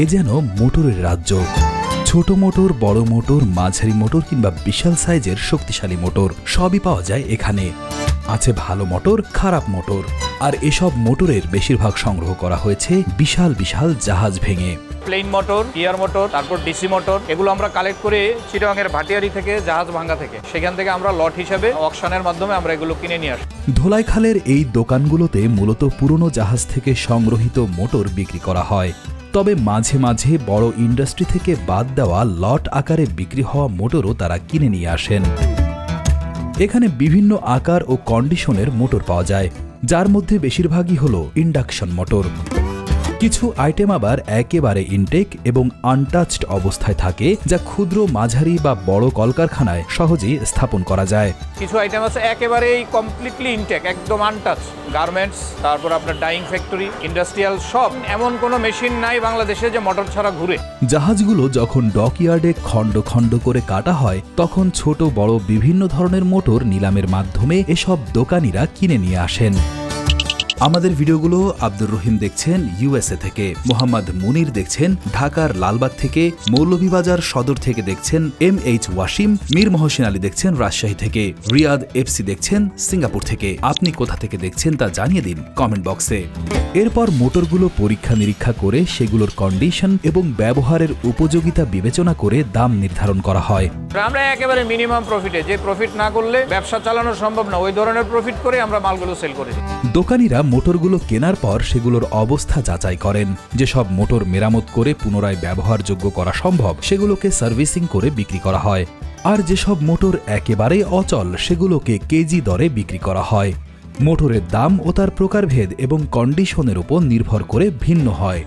এ যেন মোটরের রাজ্য। ছোট মোটর, বড় মোটর, মাঝারি মোটর কিংবা বিশাল সাইজের শক্তিশালী মোটর সবই পাওয়া যায় এখানে। আছে ভালো মোটর, খারাপ মোটর, আর এসব মোটরের বেশিরভাগ সংগ্রহ করা হয়েছে বিশাল বিশাল জাহাজ ভেঙে। প্লেন মোটর, গিয়ার মোটর, তারপর ডিসি মোটর, এগুলো আমরা কালেক্ট করে চিটাগাংয়ের ভাটিয়ারি থেকে, জাহাজ ভাঙ্গা থেকে, সেখান থেকে আমরা লট হিসেবে অকশনের মাধ্যমে আমরা এগুলো কিনে নিয়ে আসি। ধোলাইখালের এই দোকানগুলোতে মূলত পুরনো জাহাজ থেকে সংগ্রহিত মোটর বিক্রি করা হয়। তবে মাঝে মাঝে বড় ইন্ডাস্ট্রি থেকে বাদ দেওয়া লট আকারে বিক্রি হওয়া মোটরও তারা কিনে নিয়ে আসেন। এখানে বিভিন্ন আকার ও কন্ডিশনের মোটর পাওয়া যায়, যার মধ্যে বেশিরভাগই হল ইন্ডাকশন মোটর। কিছু আইটেম আবার একেবারে ইনটেক এবং আনটাচড অবস্থায় থাকে, যা ক্ষুদ্র, মাঝারি বা বড় কলকারখানায় সহজেই স্থাপন করা যায়। কিছু আইটেম আছে একেবারেই কমপ্লিটলি ইনটেক, একদম আনটাচ। গার্মেন্টস, তারপর আপনার ডাইং ফ্যাক্টরি, ইন্ডাস্ট্রিয়াল, সব। এমন কোনো মেশিন নাই বাংলাদেশে যে মোটর ছাড়া ঘুরে। জাহাজগুলো যখন ডকইয়ার্ডে খণ্ড খণ্ড করে কাটা হয়, তখন ছোট বড় বিভিন্ন ধরনের মোটর নিলামের মাধ্যমে এসব দোকানিরা কিনে নিয়ে আসেন। আমাদের ভিডিওগুলো আব্দুর রহিম দেখছেন ইউএসএ থেকে, মোহাম্মদ মুনির দেখছেন ঢাকার লালবাগ থেকে, মৌলভীবাজার সদর থেকে দেখছেন MH ওয়াসিম, মীর মহসিন আলী দেখছেন রাজশাহী থেকে, রিয়াদ FC দেখছেন সিঙ্গাপুর থেকে। আপনি কোথা থেকে দেখছেন তা জানিয়ে দিন কমেন্ট বক্সে। এরপর মোটরগুলো পরীক্ষা নিরীক্ষা করে সেগুলোর কন্ডিশন এবং ব্যবহারের উপযোগিতা বিবেচনা করে দাম নির্ধারণ করা হয়। আমরা একেবারে মিনিমাম প্রফিটে, যে প্রফিট না করলে ব্যবসা চালানো সম্ভব না, ওই ধরনের প্রফিট করে আমরা মালগুলো সেল করি। দোকানিরা মোটরগুলো কেনার পর সেগুলোর অবস্থা যাচাই করেন। যেসব মোটর মেরামত করে পুনরায় ব্যবহারযোগ্য করা সম্ভব, সেগুলোকে সার্ভিসিং করে বিক্রি করা হয়। আর যেসব মোটর একেবারেই অচল, সেগুলোকে কেজি দরে বিক্রি করা হয়। মোটরের দাম ও তার প্রকারভেদ এবং কন্ডিশনের উপর নির্ভর করে ভিন্ন হয়।